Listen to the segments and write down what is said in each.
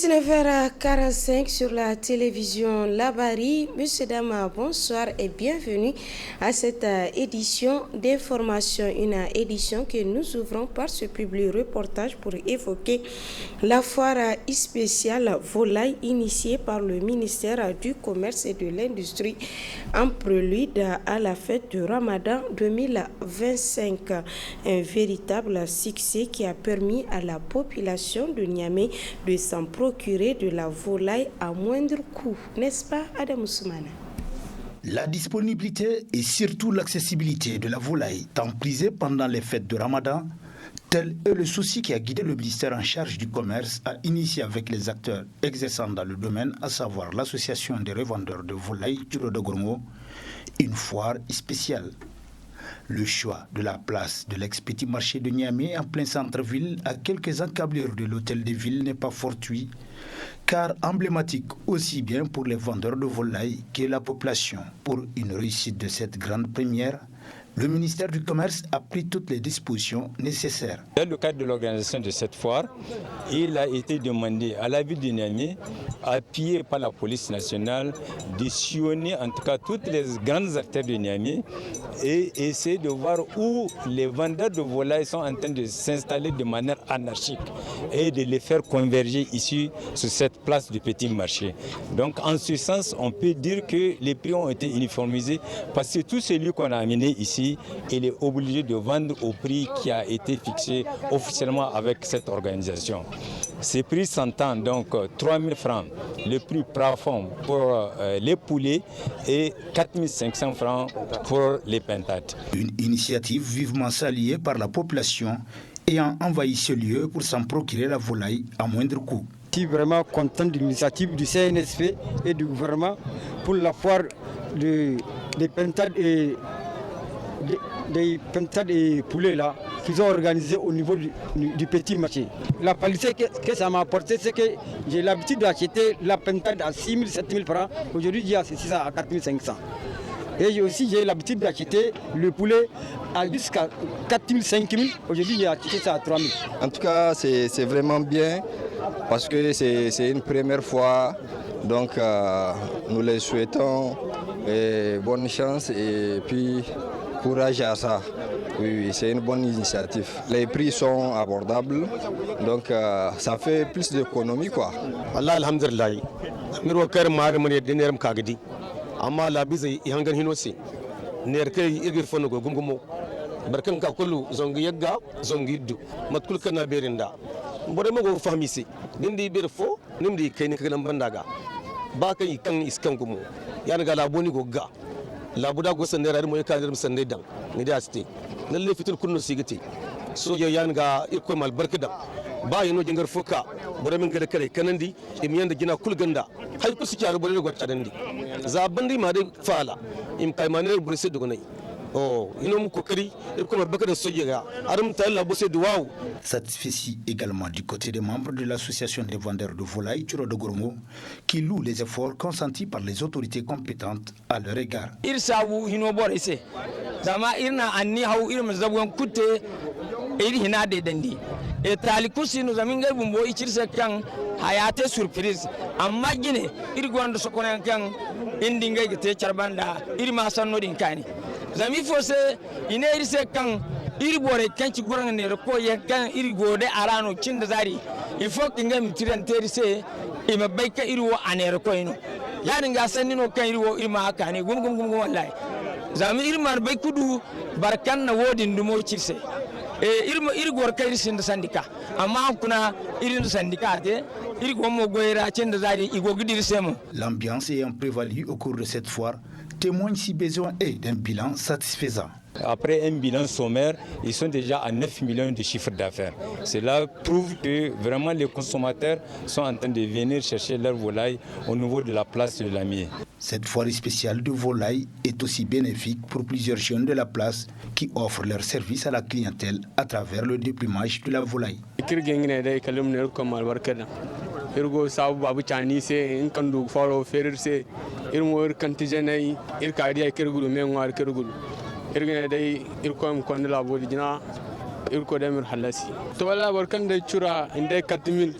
19h45 sur la télévision Labari. Monsieur, dames, bonsoir et bienvenue à cette édition d'information. Une édition que nous ouvrons par ce public reportage pour évoquer la foire spéciale volaille initiée par le ministère du Commerce et de l'Industrie en prélude à la fête du Ramadan 2025. Un véritable succès qui a permis à la population de Niamey de s'en procurer de la volaille à moindre coût. N'est-ce pas, Adam Ousmane? La disponibilité et surtout l'accessibilité de la volaille, tant prisée pendant les fêtes de Ramadan, tel est le souci qui a guidé le ministère en charge du commerce à initier avec les acteurs exerçant dans le domaine, à savoir l'association des revendeurs de volaille du Rodogormo, une foire spéciale. Le choix de la place de l'ex-petit marché de Niamey en plein centre-ville à quelques encablures de l'hôtel de ville n'est pas fortuit, car emblématique aussi bien pour les vendeurs de volailles que la population. Pour une réussite de cette grande première, le ministère du Commerce a pris toutes les dispositions nécessaires. Dans le cadre de l'organisation de cette foire, il a été demandé à la ville de Niamey, appuyé par la police nationale, de sillonner en tout cas toutes les grandes acteurs de Niamey et essayer de voir où les vendeurs de volailles sont en train de s'installer de manière anarchique et de les faire converger ici sur cette place du petit marché. Donc en ce sens, on peut dire que les prix ont été uniformisés parce que tout celui qu'on a amené ici, il est obligé de vendre au prix qui a été fixé officiellement avec cette organisation. Ces prix s'entendent donc 3 000 francs, le prix plafond pour les poulets et 4 500 francs pour les pintades. Une initiative vivement saluée par la population ayant envahi ce lieu pour s'en procurer la volaille à moindre coût. Je suis vraiment content de l'initiative du CNSP et du gouvernement pour la foire des pintades et des pintades et poulets là qu'ils ont organisé au niveau du petit marché. La qualité que ça m'a apporté, c'est que j'ai l'habitude d'acheter la pintade à 6 000, 7 000 francs. Aujourd'hui, j'ai acheté ça à 4 500. Et j'ai l'habitude d'acheter le poulet à jusqu'à 4 000, 5 000. Aujourd'hui, j'ai acheté ça à 3 000. En tout cas, c'est vraiment bien parce que c'est une première fois. Donc, nous les souhaitons bonne chance et puis courage à ça. Oui, c'est une bonne initiative. Les prix sont abordables, donc ça fait plus d'économie, quoi. Allah alhamdulillah. Miro kar mar mun dineram kagadi. Amma la bizai ihangan hinosi. Ner kai irgir fono go gumgumo. Barkan ka kullu zongi yagga zongi du. Matkul kana berinda. Bore mo go fahmisi. Dindi bir fo nimdi kai ni kagan bandaga. Ba kai kan iskan gumo. Yan ga laboni go ga. Labuda go sande rar mo yakadir sande dan. Ni da asti. Lalle fitul kunno sigiti. So yo yan ga iko mal barkada. Ba yino jingar fuka. Bore min gada kare kanandi im yanda gina kulganda. Hay ku suki ar bore go tadandi. Za bandi ma dai fala. Im kai maner bure se dugunai. Satisfait également du côté des membres de l'association des vendeurs de volailles du Rodogormo qui louent les efforts consentis par les autorités compétentes à leur égard. hayate surprise amma gine iri gondo sokonan kan indi ngay gite charbanda iri ma sanno din kani zami fose ine iri se kan iri bore kan ci goran ne ko ye kan iri gode arano cinda zari il faut que ngam tiran teri se e mabay ka iri wo anere ko ino ya dinga sanni no kan iri wo iri ma kani gum wallahi zami iri mar bay kudu barkan na wodi ndumo cirse iri gor kayri sin sandika amma kuna iri sandika te iri gomo goyra cende zari igo gidir semo. L'ambiance ayant prévalu au cours de cette foire témoigne si besoin est d'un bilan satisfaisant. Après un bilan sommaire, ils sont déjà à 9 millions de chiffres d'affaires. Cela prouve que vraiment les consommateurs sont en train de venir chercher leur volaille au niveau de la place de l'Amier. Cette foire spéciale de volaille est aussi bénéfique pour plusieurs jeunes de la place qui offrent leur service à la clientèle à travers le déplumage de la volaille. irgo sabu babu chani se in kandu faro ferir se irmo kanti jenai irka dia kirgudu menwar kirgudu irgene dai irko am kon la bodi jina irko da mir halasi to wala barkan da cura inda 4000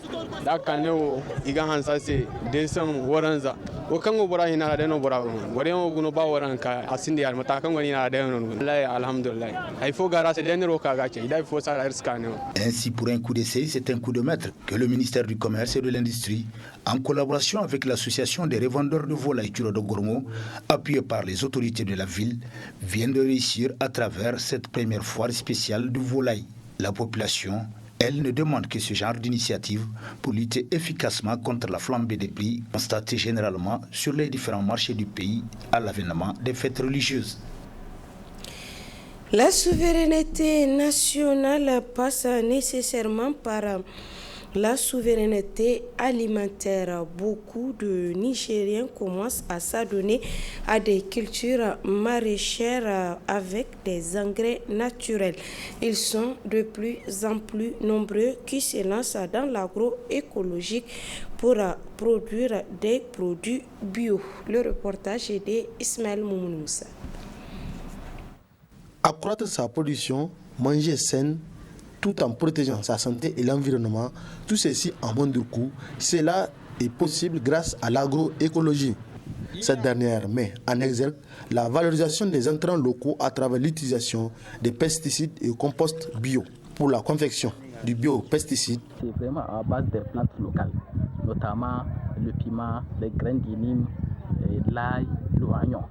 da ka ne o iga hansa se desan waranza o kan go bora hina da no bora wore mo guno ba waran ka asinde yar mata kan goni na da no wallahi alhamdulillah ay fo gara se den ro ka ga ce dai fo sa irska ne. Ainsi, pour un coup d'essai, c'est un coup de maître que le ministère du Commerce et de l'Industrie, en collaboration avec l'association des revendeurs de volailles Turo de Gourmo, appuyée par les autorités de la ville, viennent de réussir à travers cette première foire spéciale de volailles. La population, elle, ne demande que ce genre d'initiative pour lutter efficacement contre la flambée des prix constatée généralement sur les différents marchés du pays à l'avènement des fêtes religieuses. La souveraineté nationale passe nécessairement par la souveraineté alimentaire. Beaucoup de Nigériens commencent à s'adonner à des cultures maraîchères avec des engrais naturels. Ils sont de plus en plus nombreux qui se lancent dans l'agroécologique pour produire des produits bio. Le reportage est d'Ismaël Moumounoussa. Accroître sa production, manger sain, tout en protégeant sa santé et l'environnement, tout ceci en moins de coûts, cela est possible grâce à l'agroécologie. Cette dernière met en exergue la valorisation des intrants locaux à travers l'utilisation des pesticides et compost bio. Pour la confection du biopesticide, c'est vraiment à base des plantes locales, notamment le piment, les graines d'inimes, l'ail, l'oignon.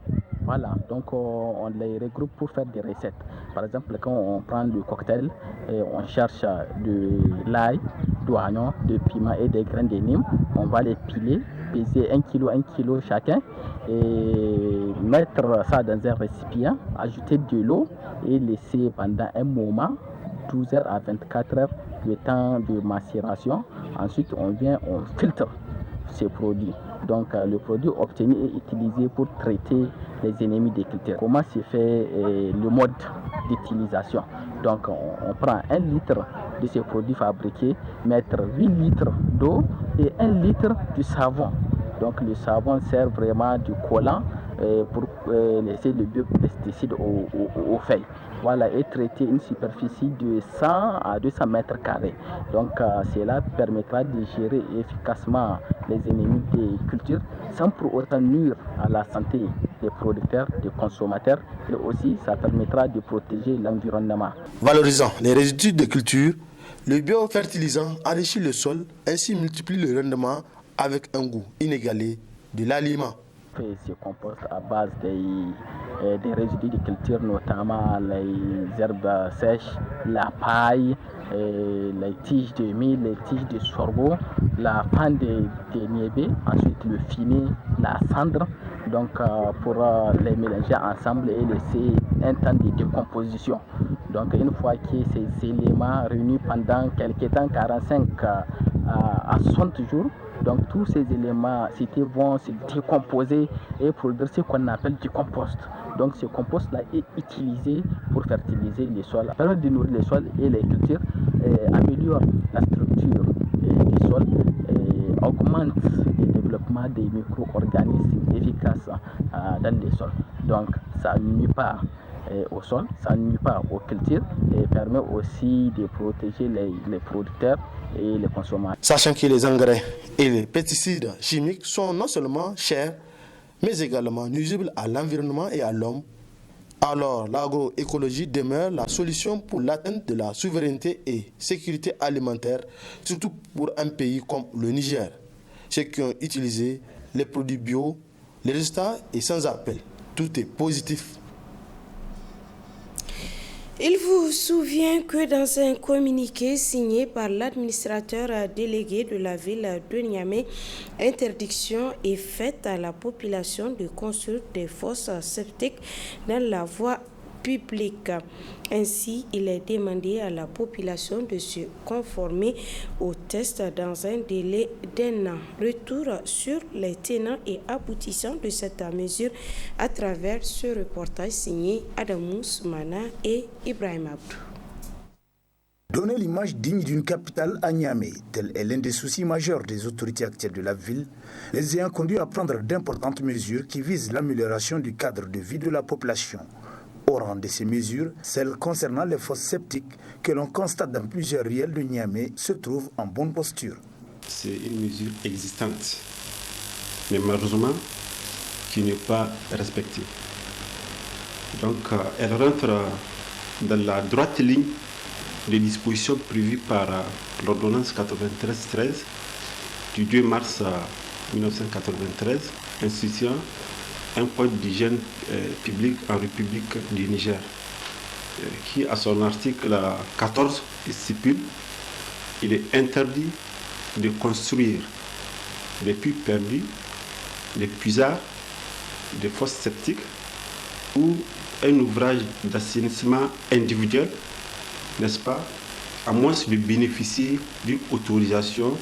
Voilà, donc on les regroupe pour faire des recettes. Par exemple, quand on prend le cocktail, on cherche de l'ail, de l'oignon, de piment et des graines de nîmes. On va les piler, peser 1 kg chacun et mettre ça dans un récipient, ajouter de l'eau et laisser pendant un moment, 12 heures à 24 heures, le temps de macération. Ensuite, on filtre ces produits. Donc, le produit obtenu est utilisé pour traiter les ennemis des cultures. Comment se fait le mode d'utilisation? Donc, on prend 1 litre de ces produits fabriqués, mettre 8 litres d'eau et 1 litre de savon. Donc, le savon sert vraiment de collant pour laisser le biopesticide aux feuilles. Voilà, et traiter une superficie de 100 à 200 mètres carrés. Donc, cela permettra de gérer efficacement les ennemis des cultures sans pour autant nuire à la santé des producteurs, des consommateurs, et aussi ça permettra de protéger l'environnement. Valorisant les résidus de culture, le biofertilisant enrichit le sol, ainsi multiplie le rendement avec un goût inégalé de l'aliment. Se composte à base des résidus de culture, notamment les herbes sèches, la paille, les tiges de mil, les tiges de sorgho, la fan de niébé, ensuite le fumier, la cendre, donc pour les mélanger ensemble et laisser un temps de décomposition. Donc une fois que ces éléments réunis pendant quelques temps, 45 à 60 jours, donc tous ces éléments vont se décomposer et produire ce qu'on appelle du compost. Donc ce compost-là est utilisé pour fertiliser les sols, permet de nourrir les sols et les cultures, améliore la structure du sol, augmente le développement des micro-organismes efficaces dans les sols. Donc ça ne nuit pas au sol, ça ne nuit pas aux cultures et permet aussi de protéger les producteurs et les consommateurs. Sachant que les engrais et les pesticides chimiques sont non seulement chers, mais également nuisibles à l'environnement et à l'homme, alors l'agroécologie demeure la solution pour l'atteinte de la souveraineté et sécurité alimentaire, surtout pour un pays comme le Niger. Ceux qui ont utilisé les produits bio, les résultats est sans appel. Tout est positif. Il vous souvient que dans un communiqué signé par l'administrateur délégué de la ville de Niamey, interdiction est faite à la population de construire des fosses septiques dans la voie publique. Ainsi, il est demandé à la population de se conformer aux tests dans un délai d'1 an. Retour sur les tenants et aboutissants de cette mesure à travers ce reportage signé Adamou Soumana et Ibrahim Abdou. Donner l'image digne d'une capitale à Niamey, tel est l'un des soucis majeurs des autorités actuelles de la ville, les ayant conduits à prendre d'importantes mesures qui visent l'amélioration du cadre de vie de la population. Au rang de ces mesures, celles concernant les fosses septiques que l'on constate dans plusieurs riels de Niamey se trouvent en bonne posture. C'est une mesure existante, mais malheureusement qui n'est pas respectée. Donc elle rentre dans la droite ligne des dispositions prévues par l'ordonnance 93-13 du 2 mars 1993 instituant un code d'hygiène publique en République du Niger qui, à son article 14, stipule qu'il est interdit de construire des puits perdus, des puisards, des fosses septiques ou un ouvrage d'assainissement individuel, n'est-ce pas, à moins de bénéficier d'une autorisation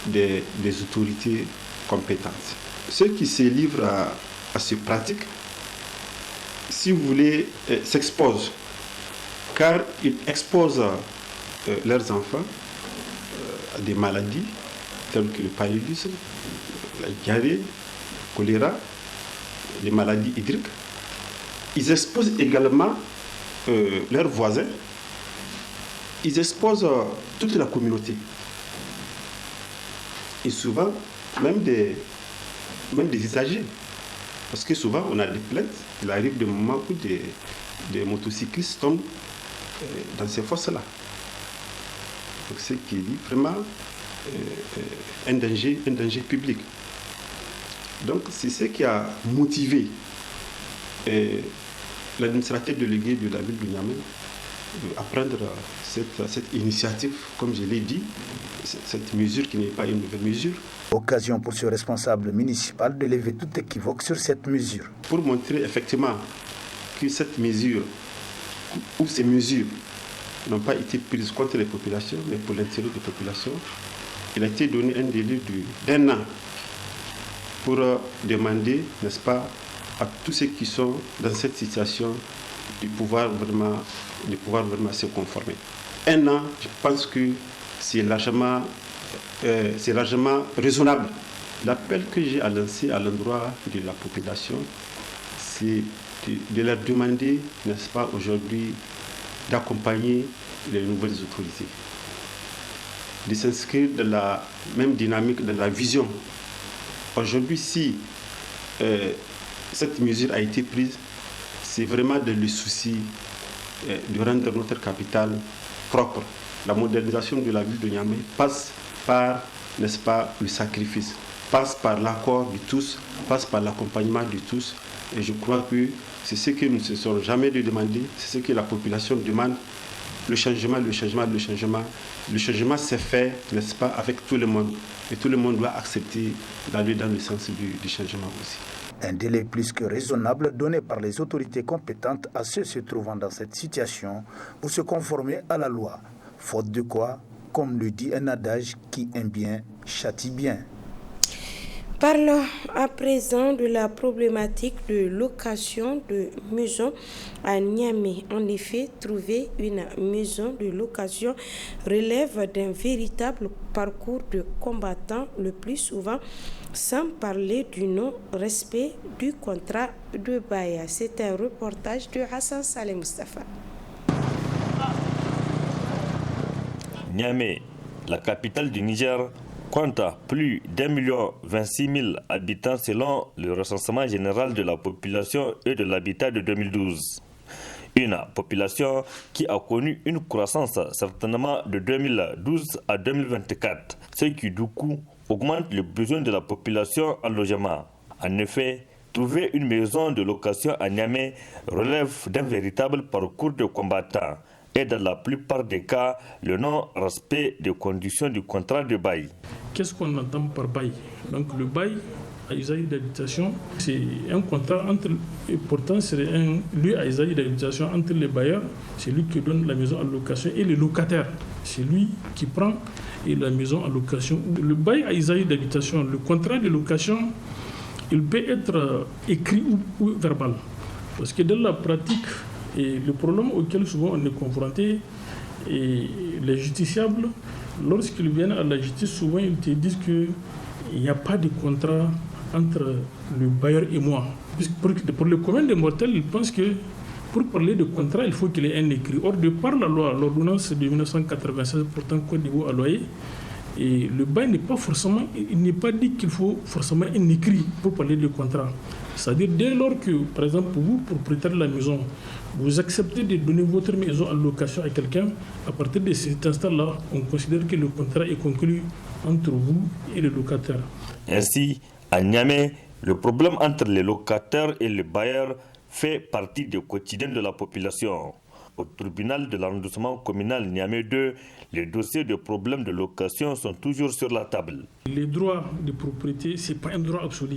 des autorités compétentes. Ceux qui se livrent à ces pratiques, si vous voulez, s'exposent, car ils exposent leurs enfants à des maladies telles que le paludisme, la diarrhée, le choléra, les maladies hydriques. Ils exposent également leurs voisins, ils exposent toute la communauté. Et souvent, même des usagers. Parce que souvent, on a des plaintes. Il arrive des moments où des motocyclistes tombent dans ces fosses-là. Donc, c'est qui est vraiment un danger public. Donc, c'est ce qui a motivé l'administrateur délégué de la ville de Niamey à prendre cette initiative, comme je l'ai dit, cette mesure qui n'est pas une nouvelle mesure. Occasion pour ce responsable municipal de lever tout équivoque sur cette mesure. Pour montrer effectivement que cette mesure, ou ces mesures, n'ont pas été prises contre les populations, mais pour l'intérêt des populations, il a été donné un délai d'1 an pour demander, n'est-ce pas, à tous ceux qui sont dans cette situation de pouvoir vraiment se conformer. 1 an, je pense que c'est largement raisonnable. L'appel que j'ai à lancer à l'endroit de la population, c'est de leur demander, n'est-ce pas, aujourd'hui, d'accompagner les nouvelles autorités, de s'inscrire dans la même dynamique, dans la vision. Aujourd'hui, si cette mesure a été prise, c'est vraiment dans le souci de rendre notre capitale propre. La modernisation de la ville de Niamey passe par, n'est-ce pas, le sacrifice, passe par l'accord de tous, passe par l'accompagnement de tous. Et je crois que c'est ce que nous ne cessons jamais de demander, c'est ce que la population demande. Le changement s'est fait, n'est-ce pas, avec tout le monde. Et tout le monde doit accepter d'aller dans le sens du changement aussi. Un délai plus que raisonnable donné par les autorités compétentes à ceux se trouvant dans cette situation pour se conformer à la loi. Faute de quoi, comme le dit un adage, qui aime bien, châtie bien. Parlons à présent de la problématique de location de maisons à Niamey. En effet, trouver une maison de location relève d'un véritable parcours de combattant le plus souvent, sans parler du non-respect du contrat de bail. C'est un reportage de Hassan Saleh Mustafa. Niamey, la capitale du Niger, compte plus d'1,26 000 habitants selon le recensement général de la population et de l'habitat de 2012. Une population qui a connu une croissance certainement de 2012 à 2024, ce qui du coup augmente le besoin de la population en logement. En effet, trouver une maison de location à Niamey relève d'un véritable parcours de combattant et dans la plupart des cas, le non-respect des conditions du contrat de bail. Qu'est-ce qu'on entend par bail? Donc le bail à usage d'habitation, c'est un contrat entre, et pourtant c'est un lieu à usage d'habitation entre les bailleurs, c'est lui qui donne la maison en location, et les locataires, c'est lui qui prend la maison en location. Le bail à usage d'habitation, le contrat de location, il peut être écrit ou verbal. Parce que dans la pratique, et le problème auquel souvent on est confronté, et les justiciables, lorsqu'ils viennent à la justice, souvent ils te disent qu'il n'y a pas de contrat entre le bailleur et moi. Pour le commun des mortels, ils pensent que Pour parler de contrat, il faut qu'il y ait un écrit. Or, de par la loi, l'ordonnance de 1996 portant code de à loyer, et le bail n'est pas forcément, il n'est pas dit qu'il faut forcément un écrit pour parler de contrat. C'est-à-dire, dès lors que, par exemple, vous, propriétaire de la maison, vous acceptez de donner votre maison en location à quelqu'un, à partir de cet instant-là, on considère que le contrat est conclu entre vous et le locataire. Ainsi, à Niamey, le problème entre les locataires et les bailleurs fait partie du quotidien de la population. Au tribunal de l'arrondissement communal Niamey 2, les dossiers de problèmes de location sont toujours sur la table. Les droits de propriété, ce n'est pas un droit absolu.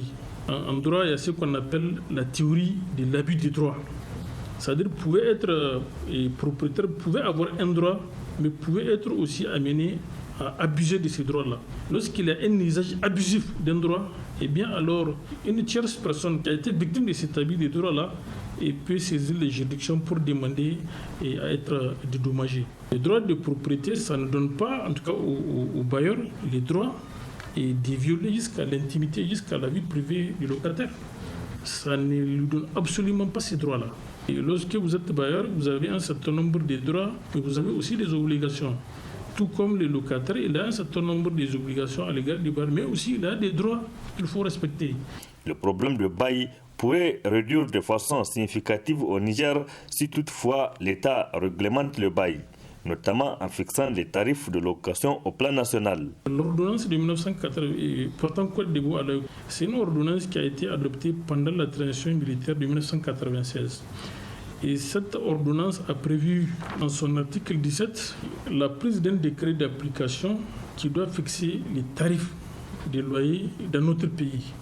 En droit, il y a ce qu'on appelle la théorie de l'abus des droits. C'est-à-dire que vous pouvez être propriétaire, vous pouvez avoir un droit, mais vous pouvez être aussi amené à abuser de ces droits-là. Lorsqu'il y a un usage abusif d'un droit, eh bien alors une tierce personne qui a été victime de cet abus de droit-là peut saisir les juridictions pour demander à être dédommagé. Les droits de propriété, ça ne donne pas, en tout cas aux bailleurs, les droits de violer jusqu'à l'intimité, jusqu'à la vie privée du locataire. Ça ne lui donne absolument pas ces droits-là. Et lorsque vous êtes bailleur, vous avez un certain nombre de droits, mais vous avez aussi des obligations. Tout comme le locataire, il a un certain nombre d'obligations à l'égard du bailleur, mais aussi il a des droits qu'il faut respecter. Le problème de bail pourrait réduire de façon significative au Niger si toutefois l'État réglemente le bail, notamment en fixant les tarifs de location au plan national. L'ordonnance de 1980 portant code de à l'œil, c'est une ordonnance qui a été adoptée pendant la transition militaire de 1996. Et cette ordonnance a prévu en son article 17 la prise d'un décret d'application qui doit fixer les tarifs des loyers dans notre pays.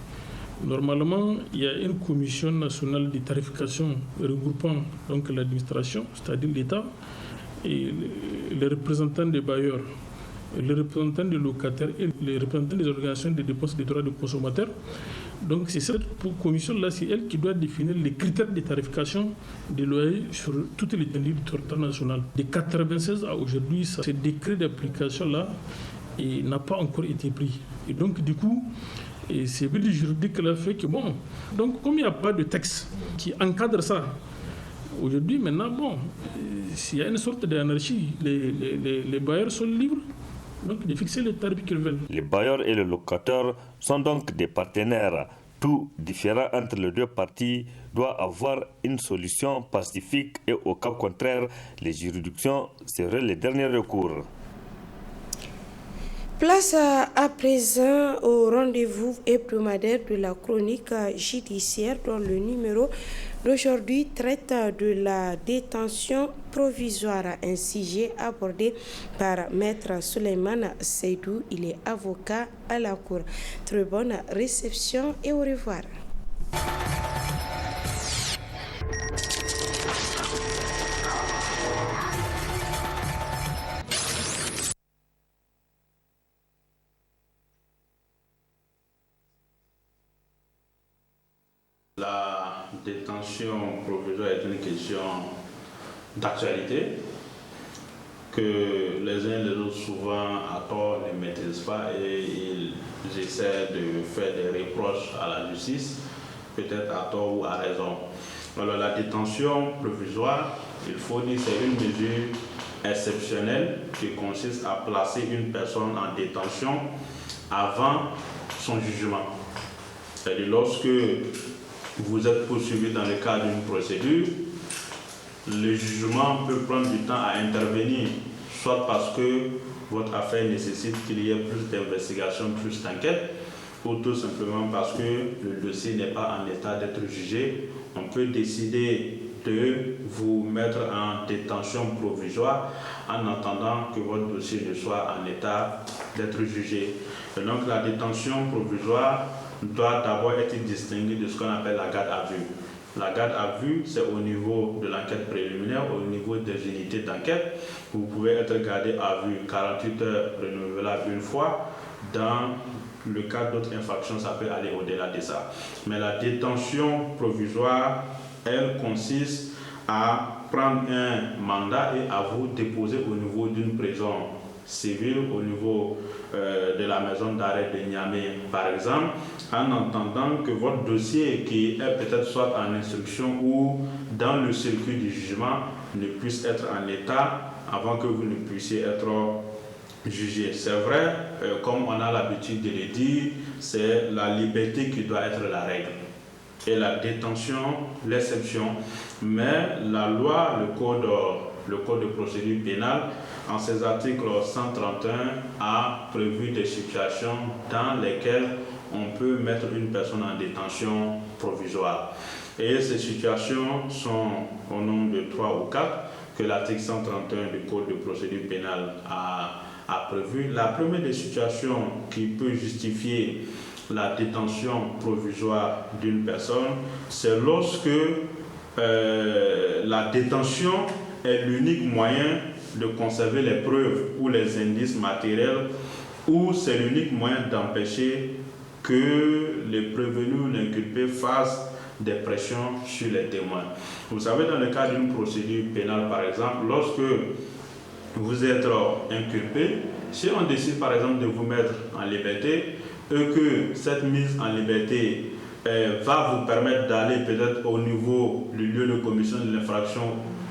Normalement, il y a une commission nationale de tarification regroupant donc l'administration, c'est-à-dire l'État, et les représentants des bailleurs, les représentants des locataires et les représentants des organisations de dépenses des droits des consommateurs. Donc c'est cette commission-là, c'est elle qui doit définir les critères de tarification des loyers sur toute l'étendue du territoire national. De 1996 à aujourd'hui, ce décret d'application-là n'a pas encore été pris. Et donc du coup, c'est le juridique qui l'a fait que bon, donc comme il n'y a pas de texte qui encadre ça, aujourd'hui maintenant, bon, s'il y a une sorte d'anarchie, les bailleurs sont libres donc de fixer les tarifs qu'ils veulent. Les bailleurs et les locataires sont donc des partenaires. Tout différent entre les deux parties doit avoir une solution pacifique et au cas contraire, les juridictions seraient les derniers recours. Place à présent au rendez-vous hebdomadaire de la chronique judiciaire dont le numéro d'aujourd'hui traite de la détention provisoire, un sujet abordé par Maître Souleymane Seydou. Il est avocat à la Cour. Très bonne réception et au revoir. La détention provisoire est une question d'actualité que les uns et les autres souvent à tort ne maîtrisent pas et ils essaient de faire des reproches à la justice, peut-être à tort ou à raison. Alors la détention provisoire, il faut dire, c'est une mesure exceptionnelle qui consiste à placer une personne en détention avant son jugement. C'est-à-dire lorsque vous êtes poursuivi dans le cadre d'une procédure, le jugement peut prendre du temps à intervenir, soit parce que votre affaire nécessite qu'il y ait plus d'investigation, plus d'enquête, ou tout simplement parce que le dossier n'est pas en état d'être jugé. On peut décider de vous mettre en détention provisoire en attendant que votre dossier ne soit en état d'être jugé. Et donc la détention provisoire doit d'abord être distinguée de ce qu'on appelle la garde à vue. La garde à vue, c'est au niveau de l'enquête préliminaire, au niveau des unités d'enquête. Vous pouvez être gardé à vue 48 heures renouvelable une fois. Dans le cas d'autres infractions, ça peut aller au-delà de ça. Mais la détention provisoire, elle consiste à prendre un mandat et à vous déposer au niveau d'une prison civile au niveau de la maison d'arrêt de Niamey, par exemple, en entendant que votre dossier qui est peut-être soit en instruction ou dans le circuit du jugement ne puisse être en état avant que vous ne puissiez être jugé. C'est vrai, comme on a l'habitude de le dire, c'est la liberté qui doit être la règle et la détention l'exception. Mais la loi, le code de procédure pénale, en ses articles 131, a prévu des situations dans lesquelles on peut mettre une personne en détention provisoire. Et ces situations sont au nombre de 3 ou 4 que l'article 131 du code de procédure pénale a prévu. La première des situations qui peut justifier la détention provisoire d'une personne, c'est lorsque la détention est l'unique moyen de conserver les preuves ou les indices matériels, ou c'est l'unique moyen d'empêcher que les prévenus ou l'inculpé fassent des pressions sur les témoins. Vous savez, dans le cas d'une procédure pénale, par exemple, lorsque vous êtes inculpé, si on décide par exemple de vous mettre en liberté et que cette mise en liberté va vous permettre d'aller peut-être au niveau du lieu de commission de l'infraction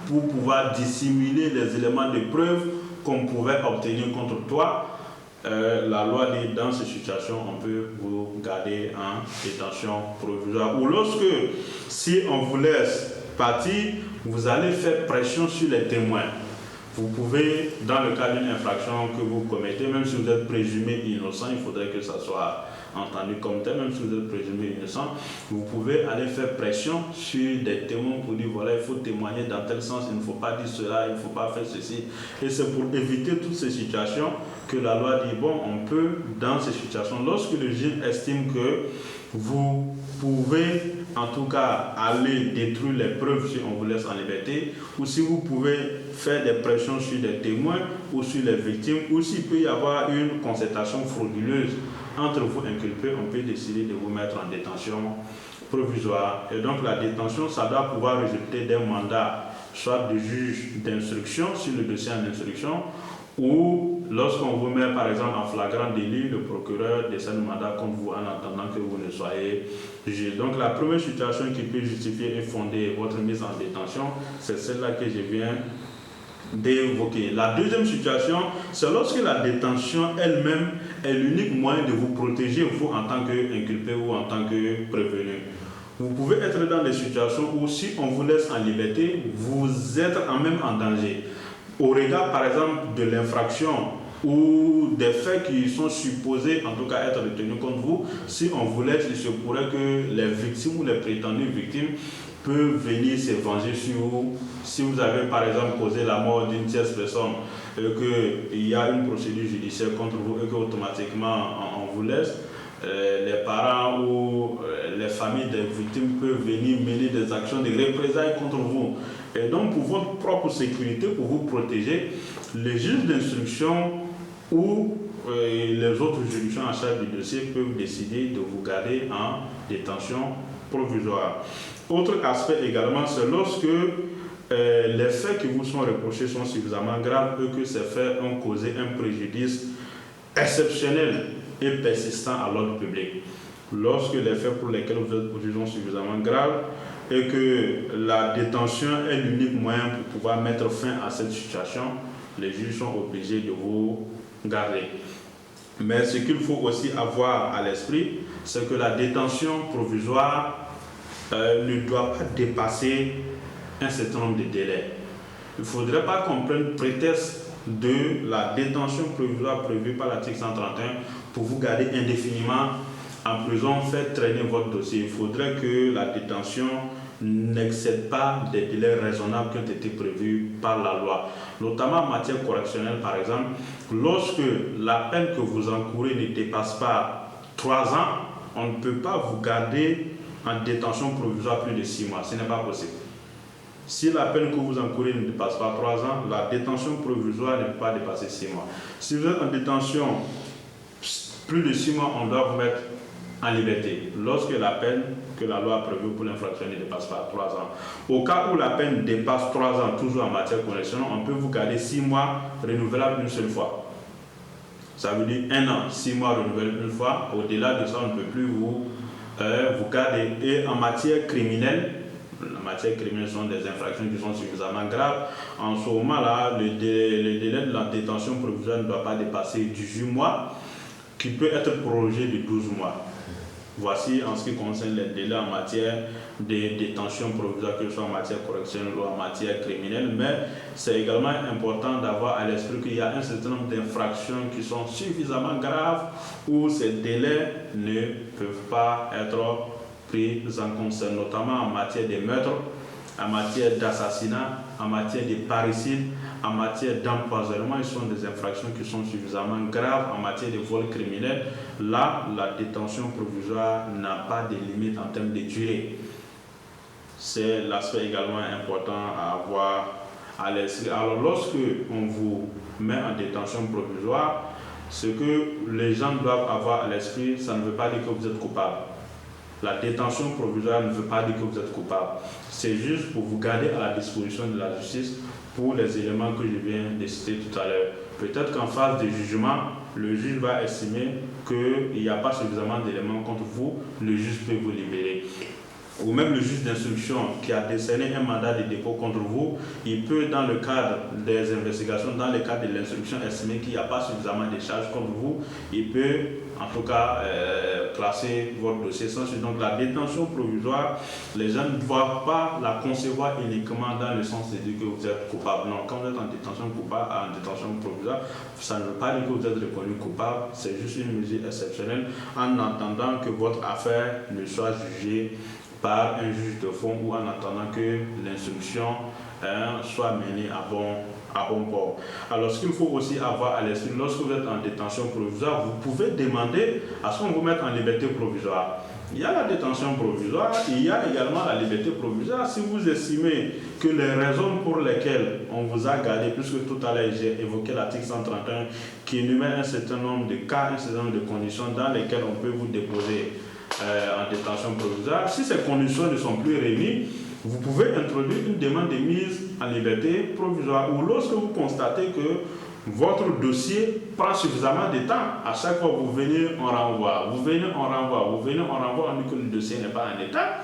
pour pouvoir dissimuler les éléments de preuve qu'on pouvait obtenir contre toi, la loi dit dans ces situations on peut vous garder en détention provisoire. Ou lorsque, si on vous laisse partir, vous allez faire pression sur les témoins. Vous pouvez, dans le cas d'une infraction que vous commettez, même si vous êtes présumé innocent, il faudrait que ça soit entendu comme tel, même si vous êtes présumé innocent, vous pouvez aller faire pression sur des témoins pour dire voilà, il faut témoigner dans tel sens, il ne faut pas dire cela, il ne faut pas faire ceci. Et c'est pour éviter toutes ces situations que la loi dit bon, on peut, dans ces situations, lorsque le juge estime que vous pouvez en tout cas aller détruire les preuves si on vous laisse en liberté, ou si vous pouvez faire des pressions sur des témoins ou sur les victimes, ou s'il peut y avoir une concertation frauduleuse entre vous inculpés, on peut décider de vous mettre en détention provisoire. Et donc la détention, ça doit pouvoir résulter d'un mandat, soit du juge d'instruction sur le dossier en instruction, ou lorsqu'on vous met par exemple en flagrant délit, le procureur décerne le mandat contre vous en attendant que vous ne soyez jugé. Donc la première situation qui peut justifier et fonder votre mise en détention, c'est celle-là que je viens d'évoquer. La deuxième situation, c'est lorsque la détention elle-même est l'unique moyen de vous protéger, vous en tant qu'inculpé ou en tant que prévenu. Vous pouvez être dans des situations où si on vous laisse en liberté, vous êtes même en danger. Au regard par exemple de l'infraction ou des faits qui sont supposés en tout cas être retenus contre vous, si on vous laisse, il se pourrait que les victimes ou les prétendues victimes peuvent venir se venger sur vous. Si vous avez par exemple causé la mort d'une tierce personne et qu'il y a une procédure judiciaire contre vous et qu'automatiquement on vous laisse, les parents ou les familles des victimes peuvent venir mener des actions de représailles contre vous. Et donc pour votre propre sécurité, pour vous protéger, les juges d'instruction ou les autres juridictions en charge du dossier peuvent décider de vous garder en détention provisoire. Autre aspect également, c'est lorsque les faits qui vous sont reprochés sont suffisamment graves et que ces faits ont causé un préjudice exceptionnel et persistant à l'ordre public. Lorsque les faits pour lesquels vous êtes jugés sont suffisamment graves et que la détention est l'unique moyen pour pouvoir mettre fin à cette situation, les juges sont obligés de vous garder. Mais ce qu'il faut aussi avoir à l'esprit, c'est que la détention provisoire ne doit pas dépasser un certain nombre de délais. Il ne faudrait pas qu'on prenne prétexte de la détention provisoire prévue par l'article 131 pour vous garder indéfiniment en prison, faire traîner votre dossier. Il faudrait que la détention n'excède pas des délais raisonnables qui ont été prévus par la loi. Notamment en matière correctionnelle, par exemple, lorsque la peine que vous encourez ne dépasse pas 3 ans, on ne peut pas vous garder en détention provisoire plus de 6 mois. Ce n'est pas possible. Si la peine que vous encourez ne dépasse pas 3 ans, la détention provisoire ne peut pas dépasser 6 mois. Si vous êtes en détention plus de 6 mois, on doit vous mettre en liberté lorsque la peine que la loi a prévue pour l'infraction ne dépasse pas 3 ans. Au cas où la peine dépasse 3 ans, toujours en matière correctionnelle, on peut vous garder 6 mois renouvelables une seule fois. Ça veut dire 1 an, 6 mois renouvelés une fois. Au-delà de ça, on ne peut plus vous garder. Et en matière criminelle, sont des infractions qui sont suffisamment graves. En ce moment-là, le délai de la détention provisoire ne doit pas dépasser 18 mois, qui peut être prorogé de 12 mois. Voici en ce qui concerne les délais en matière de détention provisoire, que ce soit en matière correctionnelle ou en matière criminelle. Mais c'est également important d'avoir à l'esprit qu'il y a un certain nombre d'infractions qui sont suffisamment graves où ces délais ne peuvent pas être pris en compte, notamment en matière de meurtre, en matière d'assassinat, en matière de parricide, en matière d'empoisonnement. Ils sont des infractions qui sont suffisamment graves. En matière de vol criminel, là, la détention provisoire n'a pas de limite en termes de durée. C'est l'aspect également important à avoir à l'esprit. Alors, lorsque on vous met en détention provisoire, ce que les gens doivent avoir à l'esprit, ça ne veut pas dire que vous êtes coupable. La détention provisoire ne veut pas dire que vous êtes coupable. C'est juste pour vous garder à la disposition de la justice pour les éléments que je viens de citer tout à l'heure. Peut-être qu'en phase de jugement, le juge va estimer qu'il n'y a pas suffisamment d'éléments contre vous, le juge peut vous libérer. Ou même le juge d'instruction qui a décerné un mandat de dépôt contre vous, il peut, dans le cadre des investigations, dans le cadre de l'instruction, estimer qu'il n'y a pas suffisamment de charges contre vous. Il peut, en tout cas, classer votre dossier sans suite. Donc la détention provisoire, les gens ne doivent pas la concevoir uniquement dans le sens de dire que vous êtes coupable. Non, quand vous êtes en détention provisoire, ça ne veut pas dire que vous êtes reconnu coupable. C'est juste une mesure exceptionnelle en attendant que votre affaire ne soit jugée par un juge de fond ou en attendant que l'instruction soit menée à bon port. Alors, ce qu'il faut aussi avoir à l'esprit, lorsque vous êtes en détention provisoire, vous pouvez demander à ce qu'on vous mette en liberté provisoire. Il y a la détention provisoire, il y a également la liberté provisoire. Si vous estimez que les raisons pour lesquelles on vous a gardé, puisque tout à l'heure j'ai évoqué l'article 131 qui énumère un certain nombre de cas, un certain nombre de conditions dans lesquelles on peut vous déposer en détention provisoire. Si ces conditions ne sont plus réunies, vous pouvez introduire une demande de mise en liberté provisoire. Ou lorsque vous constatez que votre dossier prend suffisamment de temps, à chaque fois vous venez, on renvoie, vous venez, on renvoie, vous venez, on renvoie, on dit que le dossier n'est pas en état,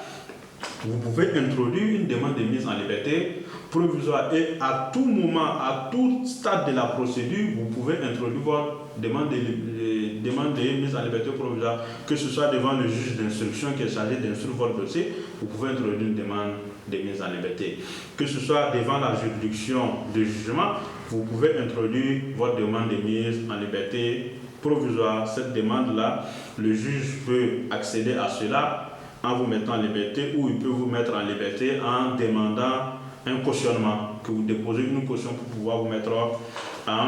vous pouvez introduire une demande de mise en liberté provisoire. Et à tout moment, à tout stade de la procédure, vous pouvez introduire votre demande de mise en liberté provisoire, que ce soit devant le juge d'instruction qui est chargé d'instruire votre dossier, vous pouvez introduire une demande de mise en liberté. Que ce soit devant la juridiction de jugement, vous pouvez introduire votre demande de mise en liberté provisoire. Cette demande-là, le juge peut accéder à cela en vous mettant en liberté, ou il peut vous mettre en liberté en demandant un cautionnement, que vous déposez une caution pour pouvoir vous mettre en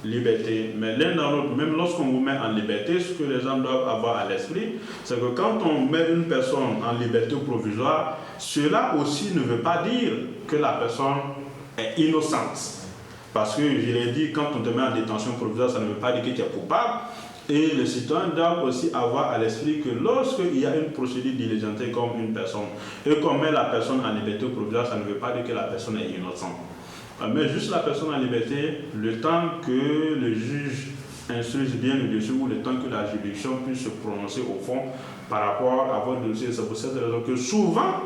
liberté. Mais l'un dans l'autre, même lorsqu'on vous met en liberté, ce que les gens doivent avoir à l'esprit, c'est que quand on met une personne en liberté provisoire, cela aussi ne veut pas dire que la personne est innocente. Parce que, je l'ai dit, quand on te met en détention provisoire, ça ne veut pas dire que tu es coupable. Et les citoyens doivent aussi avoir à l'esprit que lorsqu'il y a une procédure diligentée comme une personne, et qu'on met la personne en liberté provisoire, ça ne veut pas dire que la personne est innocente. Mais juste la personne en liberté, le temps que le juge instruise bien le dossier, ou le temps que la juridiction puisse se prononcer au fond par rapport à votre dossier. C'est pour cette raison que souvent,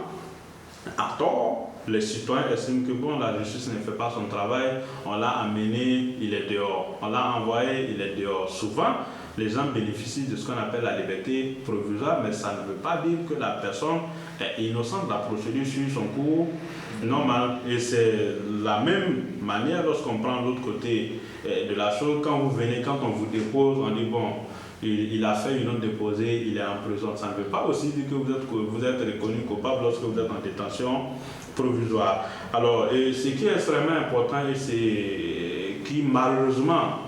à tort, les citoyens estiment que bon, la justice ne fait pas son travail, on l'a amené, il est dehors. On l'a envoyé, il est dehors. Souvent, les gens bénéficient de ce qu'on appelle la liberté provisoire, mais ça ne veut pas dire que la personne est innocente. La procédure suit son cours normal. Et c'est la même manière lorsqu'on prend l'autre côté de la chose. Quand vous venez, quand on vous dépose, on dit bon, il a fait une note déposée, il est en prison. Ça ne veut pas aussi dire que vous êtes reconnu coupable lorsque vous êtes en détention provisoire. Alors, ce qui est extrêmement important, et c'est qui malheureusement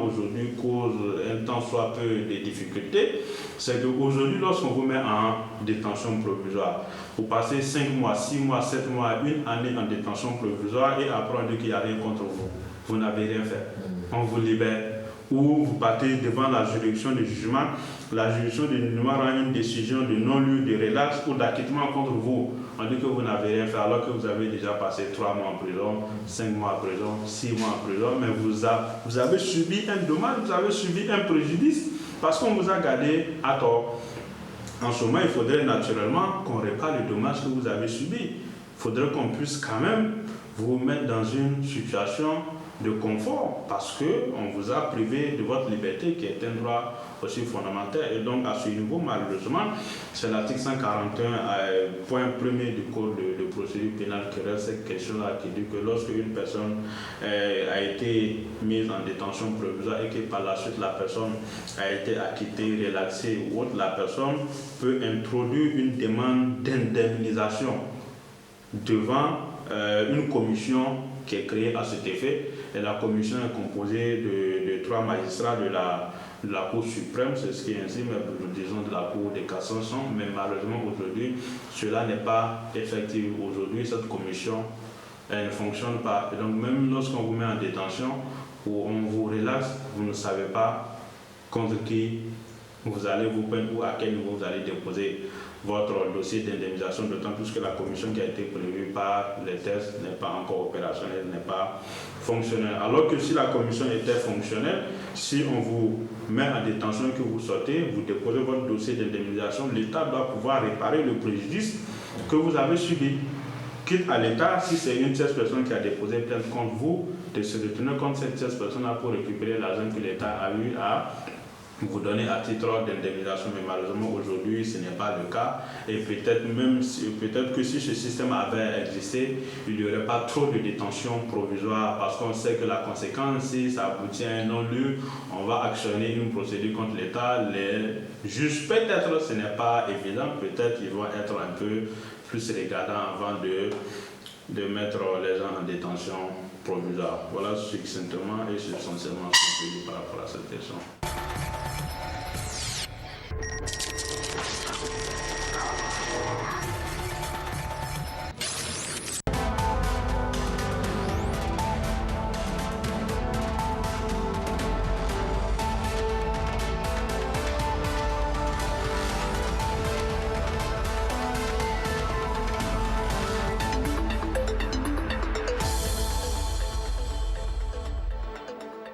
aujourd'hui cause un temps soit peu de difficultés, c'est qu'aujourd'hui, lorsqu'on vous met en détention provisoire, vous passez 5 mois, 6 mois, 7 mois, une année en détention provisoire, et après on dit qu'il n'y a rien contre vous. Vous n'avez rien fait. On vous libère. Ou vous partez devant la juridiction de jugement, la juridiction de jugement rend une décision de non-lieu de relax ou d'acquittement contre vous. on dit que vous n'avez rien fait alors que vous avez déjà passé 3 mois en prison, 5 mois en prison, 6 mois en prison, mais vous avez subi un dommage, vous avez subi un préjudice parce qu'on vous a gardé à tort. En ce moment, il faudrait naturellement qu'on répare le dommage que vous avez subi. Il faudrait qu'on puisse quand même vous mettre dans une situation de confort parce qu'on vous a privé de votre liberté qui est un droit aussi fondamental. Et donc à ce niveau, malheureusement, c'est l'article 141, point premier du code de procédure pénale qui reste cette question-là qui dit que lorsque une personne a été mise en détention provisoire et que par la suite la personne a été acquittée, relaxée ou autre, la personne peut introduire une demande d'indemnisation devant une commission qui est créée à cet effet. Et la commission est composée de 3 magistrats de la Cour suprême, c'est ce qui est ainsi, mais nous disons de la Cour de cassation, mais malheureusement aujourd'hui, cela n'est pas effectif. Aujourd'hui, cette commission elle ne fonctionne pas. Et donc même lorsqu'on vous met en détention ou on vous relaxe, vous ne savez pas contre qui vous allez vous prendre ou à quel niveau vous allez déposer votre dossier d'indemnisation, d'autant plus que la commission qui a été prévue par les tests n'est pas encore opérationnelle, n'est pas fonctionnelle. Alors que si la commission était fonctionnelle, si on vous met en détention et que vous sortez, vous déposez votre dossier d'indemnisation, l'État doit pouvoir réparer le préjudice que vous avez subi. Quitte à l'État, si c'est une tierce personne qui a déposé plainte contre vous, de se retourner contre cette tierce personne-là pour récupérer l'argent que l'État a eu à vous donner à titre d'indemnisation, mais malheureusement aujourd'hui ce n'est pas le cas. Et peut-être que si ce système avait existé, il n'y aurait pas trop de détention provisoire parce qu'on sait que la conséquence, si ça aboutit à un non-lieu, on va actionner une procédure contre l'État. Les juges, peut-être, ce n'est pas évident, peut-être ils vont être un peu plus regardants avant de mettre les gens en détention provisoire. Voilà succinctement et substantiellement ce que je dis par rapport à cette question.